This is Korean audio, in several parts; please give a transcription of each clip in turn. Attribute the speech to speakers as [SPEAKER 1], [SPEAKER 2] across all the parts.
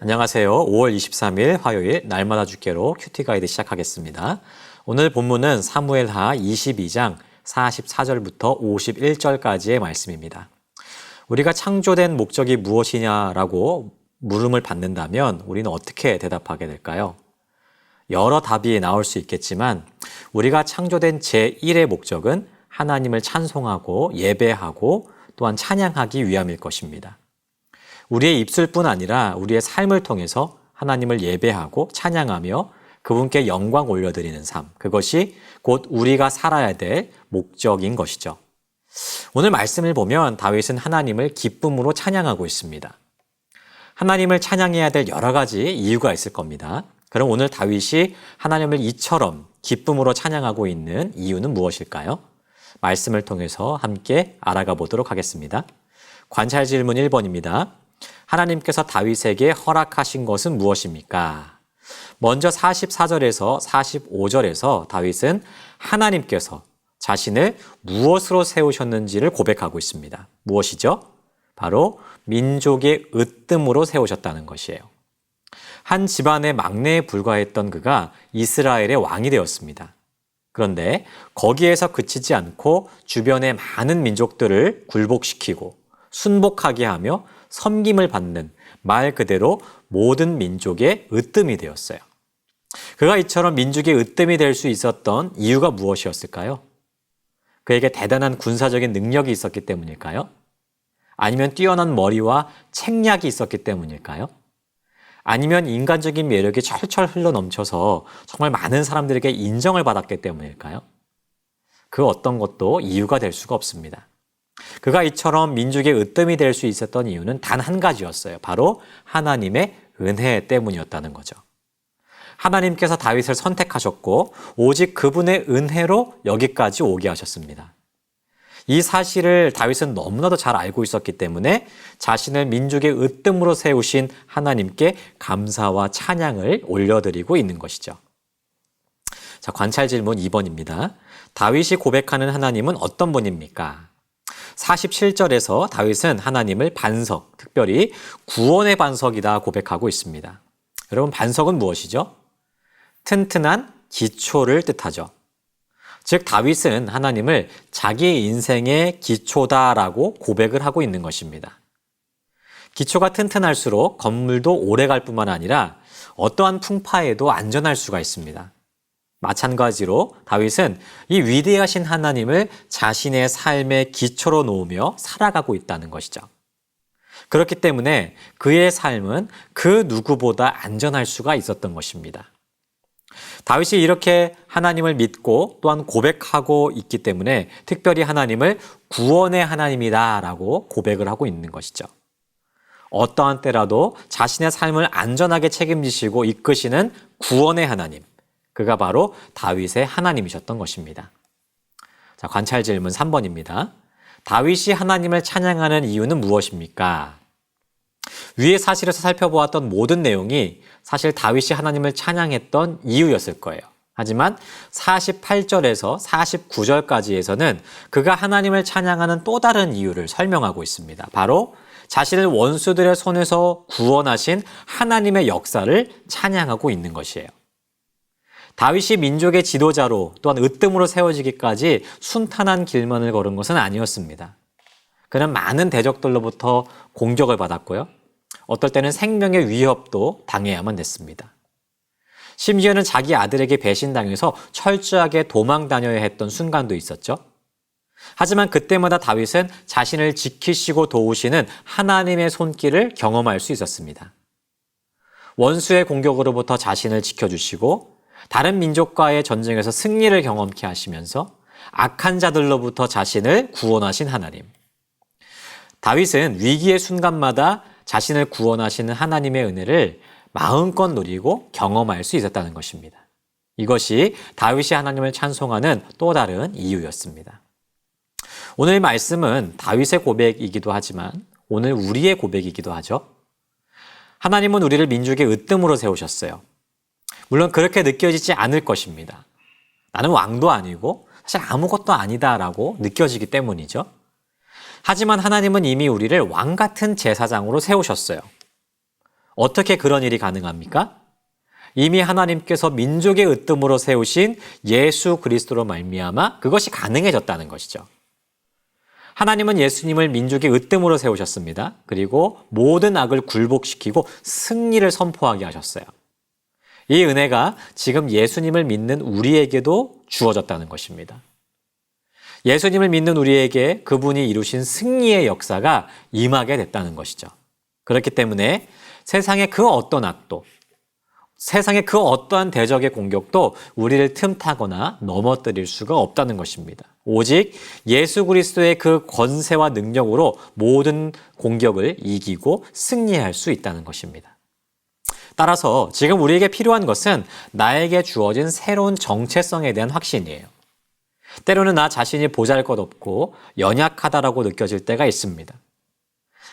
[SPEAKER 1] 안녕하세요. 5월 23일 화요일 날마다 주께로 큐티 가이드 시작하겠습니다. 오늘 본문은 사무엘하 22장 44절부터 51절까지의 말씀입니다. 우리가 창조된 목적이 무엇이냐라고 물음을 받는다면 우리는 어떻게 대답하게 될까요? 여러 답이 나올 수 있겠지만 우리가 창조된 제1의 목적은 하나님을 찬송하고 예배하고 또한 찬양하기 위함일 것입니다. 우리의 입술뿐 아니라 우리의 삶을 통해서 하나님을 예배하고 찬양하며 그분께 영광 올려드리는 삶, 그것이 곧 우리가 살아야 될 목적인 것이죠. 오늘 말씀을 보면 다윗은 하나님을 기쁨으로 찬양하고 있습니다. 하나님을 찬양해야 될 여러 가지 이유가 있을 겁니다. 그럼 오늘 다윗이 하나님을 이처럼 기쁨으로 찬양하고 있는 이유는 무엇일까요? 말씀을 통해서 함께 알아가 보도록 하겠습니다. 관찰 질문 1번입니다. 하나님께서 다윗에게 허락하신 것은 무엇입니까? 먼저 44절에서 45절에서 다윗은 하나님께서 자신을 무엇으로 세우셨는지를 고백하고 있습니다. 무엇이죠? 바로 민족의 으뜸으로 세우셨다는 것이에요. 한 집안의 막내에 불과했던 그가 이스라엘의 왕이 되었습니다. 그런데 거기에서 그치지 않고 주변의 많은 민족들을 굴복시키고 순복하게 하며 섬김을 받는 말 그대로 모든 민족의 으뜸이 되었어요. 그가 이처럼 민족의 으뜸이 될 수 있었던 이유가 무엇이었을까요? 그에게 대단한 군사적인 능력이 있었기 때문일까요? 아니면 뛰어난 머리와 책략이 있었기 때문일까요? 아니면 인간적인 매력이 철철 흘러넘쳐서 정말 많은 사람들에게 인정을 받았기 때문일까요? 그 어떤 것도 이유가 될 수가 없습니다. 그가 이처럼 민족의 으뜸이 될 수 있었던 이유는 단 한 가지였어요. 바로 하나님의 은혜 때문이었다는 거죠. 하나님께서 다윗을 선택하셨고 오직 그분의 은혜로 여기까지 오게 하셨습니다. 이 사실을 다윗은 너무나도 잘 알고 있었기 때문에 자신을 민족의 으뜸으로 세우신 하나님께 감사와 찬양을 올려드리고 있는 것이죠. 자, 관찰 질문 2번입니다. 다윗이 고백하는 하나님은 어떤 분입니까? 47절에서 다윗은 하나님을 반석, 특별히 구원의 반석이다 고백하고 있습니다. 여러분, 반석은 무엇이죠? 튼튼한 기초를 뜻하죠. 즉 다윗은 하나님을 자기 인생의 기초다라고 고백을 하고 있는 것입니다. 기초가 튼튼할수록 건물도 오래갈 뿐만 아니라 어떠한 풍파에도 안전할 수가 있습니다. 마찬가지로 다윗은 이 위대하신 하나님을 자신의 삶의 기초로 놓으며 살아가고 있다는 것이죠. 그렇기 때문에 그의 삶은 그 누구보다 안전할 수가 있었던 것입니다. 다윗이 이렇게 하나님을 믿고 또한 고백하고 있기 때문에 특별히 하나님을 구원의 하나님이다라고 고백을 하고 있는 것이죠. 어떠한 때라도 자신의 삶을 안전하게 책임지시고 이끄시는 구원의 하나님, 그가 바로 다윗의 하나님이셨던 것입니다. 자, 관찰 질문 3번입니다. 다윗이 하나님을 찬양하는 이유는 무엇입니까? 위의 사실에서 살펴보았던 모든 내용이 사실 다윗이 하나님을 찬양했던 이유였을 거예요. 하지만 48절에서 49절까지에서는 그가 하나님을 찬양하는 또 다른 이유를 설명하고 있습니다. 바로 자신을 원수들의 손에서 구원하신 하나님의 역사를 찬양하고 있는 것이에요. 다윗이 민족의 지도자로 또한 으뜸으로 세워지기까지 순탄한 길만을 걸은 것은 아니었습니다. 그는 많은 대적들로부터 공격을 받았고요. 어떨 때는 생명의 위협도 당해야만 됐습니다. 심지어는 자기 아들에게 배신당해서 철저하게 도망 다녀야 했던 순간도 있었죠. 하지만 그때마다 다윗은 자신을 지키시고 도우시는 하나님의 손길을 경험할 수 있었습니다. 원수의 공격으로부터 자신을 지켜주시고 다른 민족과의 전쟁에서 승리를 경험케 하시면서 악한 자들로부터 자신을 구원하신 하나님. 다윗은 위기의 순간마다 자신을 구원하시는 하나님의 은혜를 마음껏 누리고 경험할 수 있었다는 것입니다. 이것이 다윗이 하나님을 찬송하는 또 다른 이유였습니다. 오늘 말씀은 다윗의 고백이기도 하지만 오늘 우리의 고백이기도 하죠. 하나님은 우리를 민족의 으뜸으로 세우셨어요. 물론 그렇게 느껴지지 않을 것입니다. 나는 왕도 아니고 사실 아무것도 아니다라고 느껴지기 때문이죠. 하지만 하나님은 이미 우리를 왕 같은 제사장으로 세우셨어요. 어떻게 그런 일이 가능합니까? 이미 하나님께서 민족의 으뜸으로 세우신 예수 그리스도로 말미암아 그것이 가능해졌다는 것이죠. 하나님은 예수님을 민족의 으뜸으로 세우셨습니다. 그리고 모든 악을 굴복시키고 승리를 선포하게 하셨어요. 이 은혜가 지금 예수님을 믿는 우리에게도 주어졌다는 것입니다. 예수님을 믿는 우리에게 그분이 이루신 승리의 역사가 임하게 됐다는 것이죠. 그렇기 때문에 세상의 그 어떤 악도, 세상의 그 어떠한 대적의 공격도 우리를 틈타거나 넘어뜨릴 수가 없다는 것입니다. 오직 예수 그리스도의 그 권세와 능력으로 모든 공격을 이기고 승리할 수 있다는 것입니다. 따라서 지금 우리에게 필요한 것은 나에게 주어진 새로운 정체성에 대한 확신이에요. 때로는 나 자신이 보잘것없고 연약하다라고 느껴질 때가 있습니다.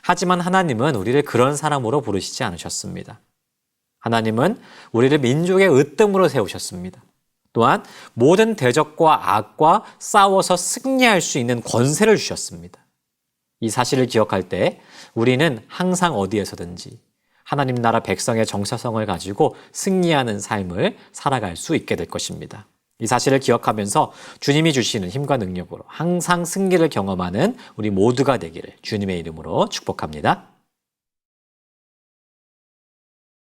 [SPEAKER 1] 하지만 하나님은 우리를 그런 사람으로 부르시지 않으셨습니다. 하나님은 우리를 민족의 으뜸으로 세우셨습니다. 또한 모든 대적과 악과 싸워서 승리할 수 있는 권세를 주셨습니다. 이 사실을 기억할 때 우리는 항상 어디에서든지 하나님 나라 백성의 정체성을 가지고 승리하는 삶을 살아갈 수 있게 될 것입니다. 이 사실을 기억하면서 주님이 주시는 힘과 능력으로 항상 승리를 경험하는 우리 모두가 되기를 주님의 이름으로 축복합니다.